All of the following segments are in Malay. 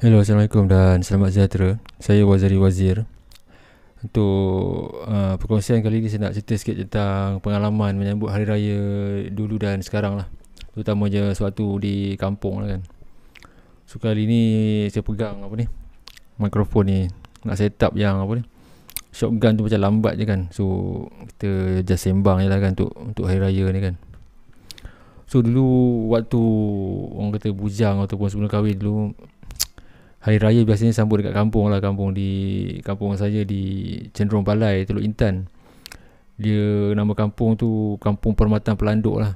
Hello, Assalamualaikum dan selamat sejahtera. Saya Waziri Wazir. Untuk perkongsian kali ini saya nak cerita sikit tentang pengalaman menyambut Hari Raya dulu dan sekarang lah. Terutamanya suatu di kampung lah kan. So kali ni saya pegang mikrofon ni. Nak set up yang shotgun tu macam lambat je kan. So kita just sembang je lah kan untuk Hari Raya ni kan. So dulu waktu orang kata bujang ataupun sebelum kahwin dulu, Hari Raya biasanya sambut dekat kampung lah. Kampung saya di Cenderung Balai, Teluk Intan. Dia nama kampung tu Kampung Permatan Pelanduk lah.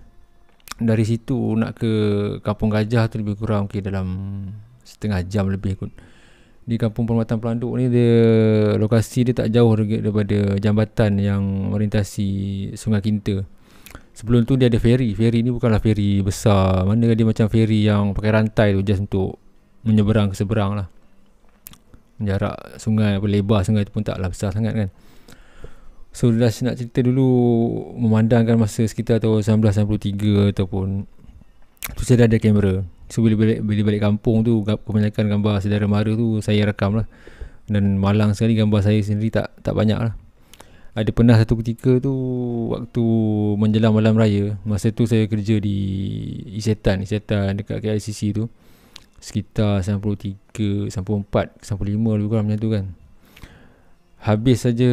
Dari situ nak ke Kampung Gajah tu lebih kurang dalam setengah jam lebih kot. Di Kampung Permatan Pelanduk ni lokasi dia tak jauh daripada jambatan yang melintasi Sungai Kinta. Sebelum tu dia ada feri. Feri ni bukanlah feri besar, mana dia macam feri yang pakai rantai tu, just untuk menyeberang ke seberang lah. Jarak sungai, lebar sungai tu pun taklah besar sangat kan. So dah nak cerita dulu memandangkan masa sekitar tahun 1993 ataupun tu saya dah ada kamera. So bila balik kampung tu, kebanyakan gambar saudara mara tu saya rekam lah. Dan malang sekali gambar saya sendiri tak banyak lah. Ada pernah satu ketika tu waktu menjelang malam raya, masa tu saya kerja di Isetan dekat KICC tu, sekitar 93, 94, 95 lebih kurang macam tu kan. Habis saja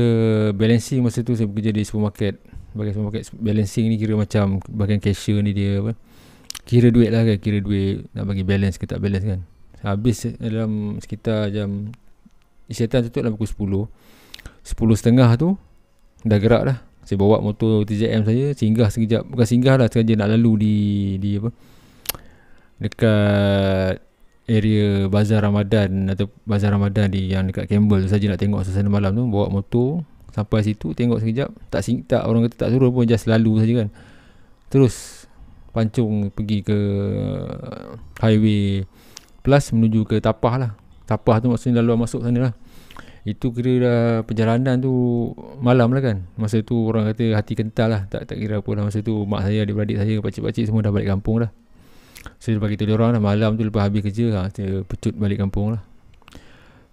balancing masa tu saya bekerja di supermarket. Bahagian supermarket balancing ni kira macam bahagian cashier ni dia kira duit lah kan, kira duit nak bagi balance ke tak balance kan. Habis dalam sekitar jam Isyatan tutup dalam pukul 10, 10.30 tu dah gerak dah. Saya bawa motor TZM saya, singgah sekejap, bukan singgah lah, sengaja nak lalu di dekat area Bazar Ramadan atau Bazar Ramadan yang dekat Campbell tu saja, nak tengok suasana malam tu. Bawa motor sampai situ, tengok sekejap, tak orang kata tak suruh pun, just lalu saja kan. Terus pancung pergi ke Highway Plus menuju ke Tapah lah. Tapah tu maksudnya laluan masuk sana lah. Itu kira dah perjalanan tu malam lah kan. Masa tu orang kata hati kental lah, tak kira apa lah. Masa tu mak saya, adik-beradik saya, pakcik-pakcik semua dah balik kampung dah. Saya bagi tahu orang dah malam tu lepas habis kerja saya pecut balik kampung lah.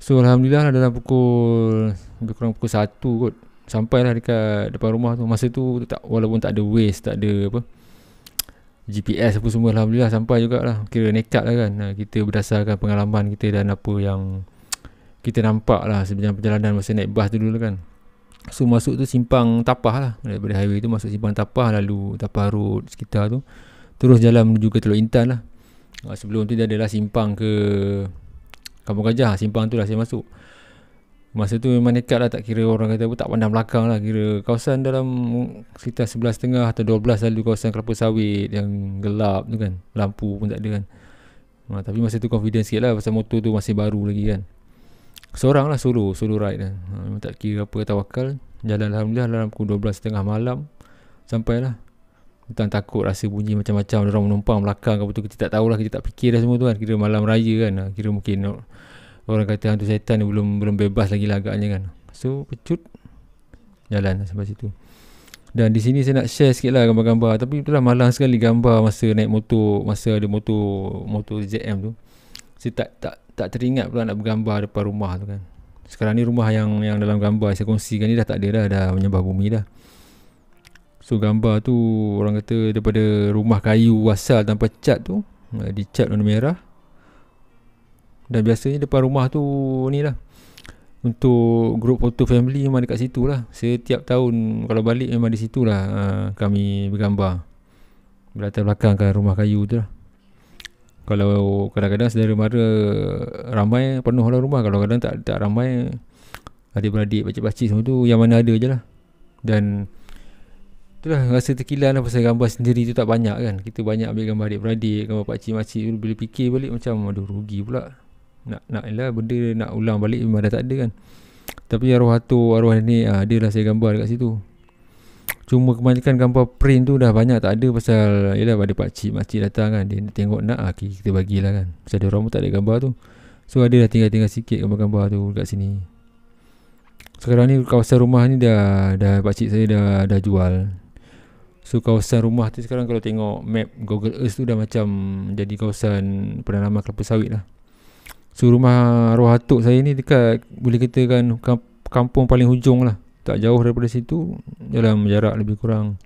So Alhamdulillah lah, dalam lebih kurang pukul 1 kot sampailah dekat depan rumah tu. Masa tu walaupun tak ada Waze, tak ada GPS apa semua, Alhamdulillah sampai jugalah. Kira nekat lah kan. Kita berdasarkan pengalaman kita dan apa yang kita nampak lah sepanjang perjalanan masa naik bas tu dulu kan. So masuk tu simpang Tapah lah. Daripada highway tu masuk simpang Tapah, lalu Tapah Road sekitar tu, terus jalan menuju ke Teluk Intan lah. Sebelum tu dia adalah simpang ke Kampung Gajah. Simpang tu lah saya masuk. Masa tu memang nekat lah, tak kira orang kata apa, tak pandang belakang lah. Kira kawasan dalam sekitar 11.30 atau 12 lalu kawasan kelapa sawit yang gelap tu kan. Lampu pun tak ada kan. Tapi masa tu confidence sikit lah pasal motor tu masih baru lagi kan. Seorang lah, solo ride lah. Memang tak kira apa, tawakal. Jalan Alhamdulillah dalam pukul 12.30 malam sampailah. Tentang takut rasa bunyi macam-macam, orang menumpang belakang ke betul, kita tak tahulah, kita tak fikir dah semua tu kan. Kira malam raya kan, kira mungkin orang kata hantu syaitan ni belum bebas lagi lah agaknya kan. So pecut jalan sampai situ. Dan di sini saya nak share sikit lah gambar-gambar. Tapi itulah malang sekali gambar masa naik motor, masa ada motor ZM tu. Saya tak teringat pula nak bergambar depan rumah tu kan. Sekarang ni rumah yang dalam gambar saya kongsikan ni dah tak ada dah menyembah bumi dah. So gambar tu orang kata daripada rumah kayu asal tanpa cat tu, dicat warna merah. Dan biasanya depan rumah tu ni lah, untuk grup foto family memang dekat situ lah. Setiap tahun kalau balik memang di situ lah kami bergambar. Berlatar belakang kan rumah kayu tu lah. Kalau kadang-kadang saudara mara ramai, penuh lah rumah. Kalau kadang tak ramai, adik-beradik, pakcik-pakcik semua tu yang mana ada je lah. Dan itulah rasa terkilan lah pasal gambar sendiri tu tak banyak kan. Kita banyak ambil gambar adik-beradik, gambar pakcik-makcik. Bila fikir balik macam aduh rugi pula. Nak lah benda nak ulang balik memang dah tak ada kan. Tapi arwah nenek ada lah saya gambar dekat situ. Cuma kebanyakan gambar print tu dah banyak tak ada pasal yelah ada pakcik-makcik datang kan. Dia tengok nak kita bagilah kan. Pasal dia orang pun tak ada gambar tu. So ada lah tinggal sikit gambar-gambar tu kat sini. Sekarang ni kawasan rumah ni dah pakcik saya dah jual. So kawasan rumah tu sekarang kalau tengok map Google Earth tu dah macam jadi kawasan penanaman kelapa sawit lah. So rumah arwah atuk saya ni dekat, boleh katakan kampung paling hujung lah, tak jauh daripada situ. Dalam jarak lebih kurang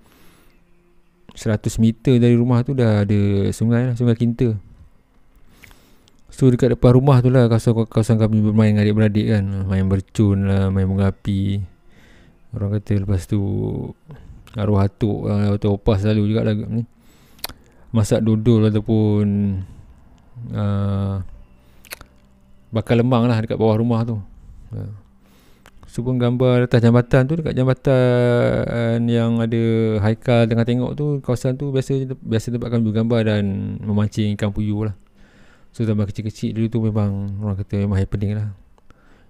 100 meter dari rumah tu dah ada sungai lah, Sungai Kinta. So dekat depan rumah tu lah kawasan kami bermain dengan adik-beradik kan. Main bercun lah, main bunga api. Orang kata lepas tu arwah atuk atau opas selalu juga lah ni, masak dodol ataupun bakar lemang lah dekat bawah rumah tu. So pun gambar atas jambatan tu, dekat jambatan yang ada Haikal tengah tengok tu, kawasan tu biasa tempat kami bergambar dan memancing ikan puyuh lah. So zaman kecil-kecil dulu tu memang orang kata memang happening lah.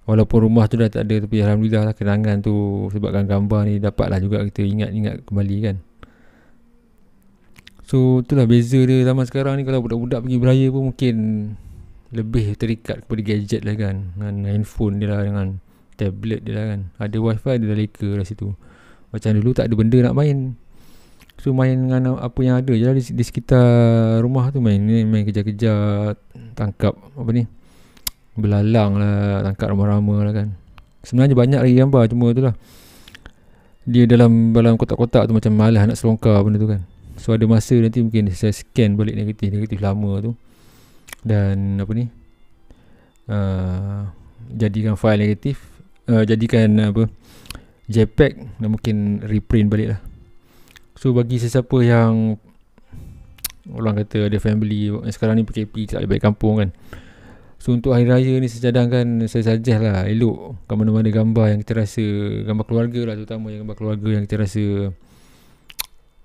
Walaupun rumah tu dah tak ada, tapi alhamdulillah lah kenangan tu sebabkan gambar ni dapatlah juga kita ingat-ingat kembali kan. So itulah beza dia zaman sekarang ni. Kalau budak-budak pergi beraya pun mungkin lebih terikat kepada gadget lah kan, dengan handphone dia lah, dengan tablet dia lah kan. Ada wifi dia dah leka lah situ. Macam dulu tak ada benda nak main, so main dengan apa yang ada je lah di sekitar rumah tu. Main kejar-kejar, tangkap apa ni, belalang lah, tangkap rama-rama lah kan. Sebenarnya banyak lagi gambar, cuma tu lah dia dalam kotak-kotak tu macam malas nak selongkar benda tu kan. So ada masa nanti mungkin saya scan balik negatif lama tu, dan apa ni, jadikan file negatif, jadikan apa, JPEG, dan mungkin reprint balik lah. So bagi sesiapa yang orang kata ada family sekarang ni PKP, tak boleh balik kampung kan, so untuk hari raya ni saya cadangkan, saya suggest lah elok kat mana-mana gambar yang kita rasa, gambar keluarga lah terutama, yang gambar keluarga yang kita rasa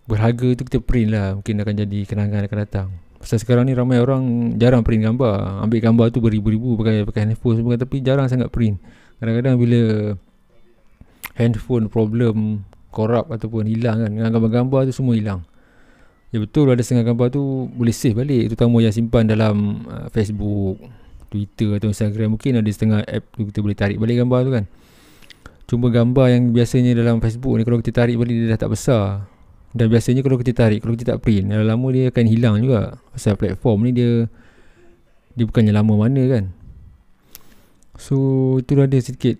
berharga tu kita print lah, mungkin akan jadi kenangan akan datang. Pasal sekarang ni ramai orang jarang print gambar, ambil gambar tu beribu-ribu pakai handphone semua, tapi jarang sangat print. Kadang-kadang bila handphone problem, korup ataupun hilang kan, dengan gambar-gambar tu semua hilang. Ya betul, ada setengah gambar tu boleh save balik, terutama yang simpan dalam Facebook, Twitter atau Instagram. Mungkin ada setengah app tu kita boleh tarik balik gambar tu kan. Cuma gambar yang biasanya dalam Facebook ni, kalau kita tarik balik dia dah tak besar. Dan biasanya kalau kita tarik, kalau kita tak print, lama dia akan hilang juga. Pasal platform ni dia bukannya lama mana kan. So itulah dia sedikit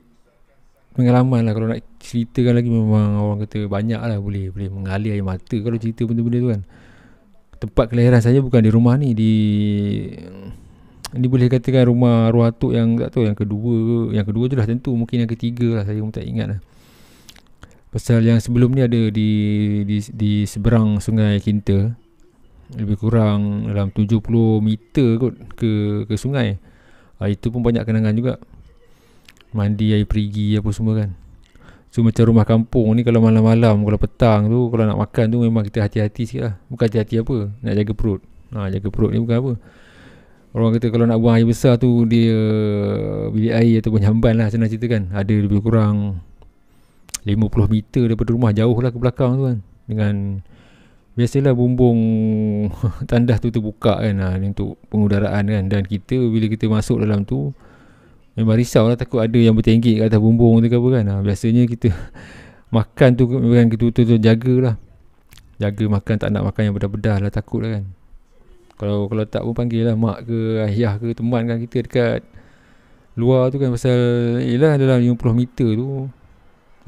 pengalaman lah. Kalau nak ceritakan lagi memang orang kata banyak lah, boleh mengalir air mata kalau cerita benda-benda tu kan. Tempat kelahiran saya bukan di rumah ni, ini boleh katakan rumah arwah atuk yang tak tahu yang kedua tu dah tentu, mungkin yang ketiga lah, saya pun tak ingat lah. Pasal yang sebelum ni ada di seberang Sungai Kinta, lebih kurang dalam 70 meter kot ke sungai. Itu pun banyak kenangan juga, mandi air perigi apa semua kan. So macam rumah kampung ni, kalau malam-malam, kalau petang tu, kalau nak makan tu memang kita hati-hati sikit lah. Bukan hati-hati apa, nak jaga perut. Jaga perut ni bukan apa, orang kata kalau nak buang air besar tu, dia bilik air ataupun jamban lah, senang cerita kan, ada lebih kurang 50 meter daripada rumah, jauh lah ke belakang tu kan. Dengan biasalah bumbung tandas tu terbuka kan, untuk pengudaraan kan. Dan kita bila kita masuk dalam tu memang risau lah, takut ada yang bertenggek kat atas bumbung tu ke apa kan. Biasanya kita makan tu memang kita betul-betul jagalah, jaga makan, tak nak makan yang bedah-bedah lah, takut lah kan. Kalau tak pun panggil lah mak ke ayah ke teman kan kita dekat luar tu kan. Pasal yelah dalam 50 meter tu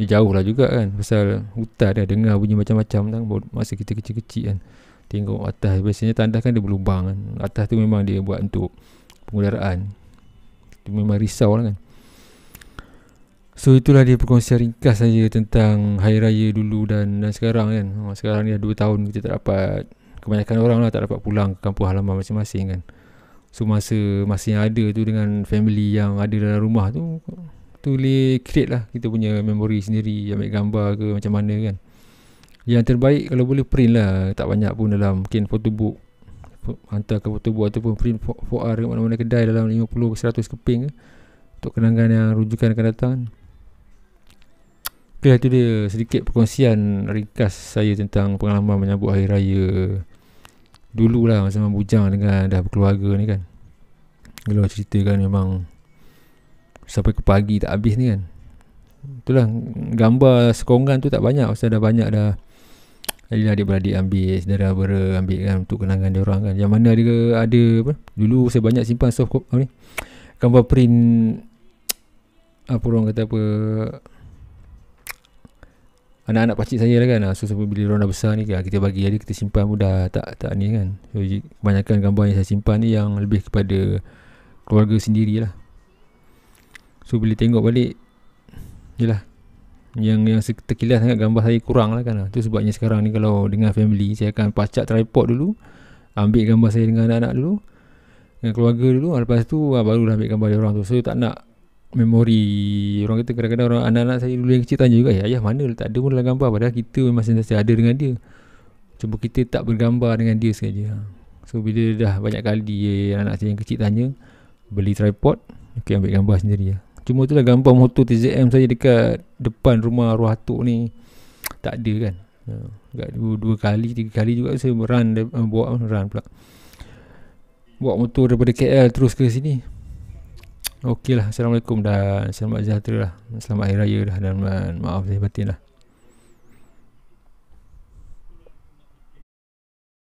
jauh lah juga kan, pasal hutan dah dengar bunyi macam-macam kan. Masa kita kecil-kecil kan, tengok atas, biasanya tandas kan dia berlubang kan. Atas tu memang dia buat untuk pengudaraan. Itu memang risau lah kan. So itulah dia perkongsian ringkas saya tentang Hari Raya dulu dan sekarang kan. Sekarang ni dah 2 tahun kita tak dapat, kebanyakan orang lah tak dapat pulang ke kampung halaman masing-masing kan. So masa yang ada tu dengan family yang ada dalam rumah tu boleh create lah kita punya memori sendiri, ambil gambar ke macam mana kan. Yang terbaik kalau boleh print lah, tak banyak pun dalam mungkin photobook, hantar ke photobook ataupun print 4R ke mana-mana kedai dalam 50-100 keping ke, untuk kenangan yang rujukan akan datang. Okay, itu dia sedikit perkongsian ringkas saya tentang pengalaman menyambut Hari Raya dulu lah, masa bujang dengan dah berkeluarga ni kan. Kalau ceritakan memang sampai ke pagi tak habis ni kan. Itulah, gambar sekongan tu tak banyak, pasal dah banyak dah adik-beradik ambil, saudara-saudara ambil kan, untuk kenangan dia orang kan. Yang mana ada apa, dulu saya banyak simpan soft copy ni, gambar print, apa orang kata apa, anak-anak pakcik saya lah kan. So bila orang dah besar ni, kita bagi dia, kita simpan mudah, tak ni kan. So kebanyakan gambar yang saya simpan ni yang lebih kepada keluarga sendiri lah. So bila tengok balik, yelah, yang terkilas sangat gambar saya kurang lah kan. Tu sebabnya sekarang ni kalau dengan family, saya akan pacak tripod dulu, ambil gambar saya dengan anak-anak dulu, dengan keluarga dulu. Lepas tu barulah ambil gambar dia orang tu. So tak nak memori. Orang kata kadang-kadang orang, anak-anak saya dulu yang kecil tanya juga, ayah mana tak ada pun dalam gambar, padahal kita memang sentiasa ada dengan dia, cuma kita tak bergambar dengan dia saja. So bila dah banyak kali anak saya yang kecil tanya, beli tripod, okay, ambil gambar sendiri lah. Cuma tu lah gambar motor TZM saya dekat depan rumah arwah atuk ni tak ada kan. Dua kali 3 kali juga saya bawa motor daripada KL terus ke sini. Okey lah, Assalamualaikum dan selamat sejahtera lah, selamat hari raya dah, dan maaf saya batin lah.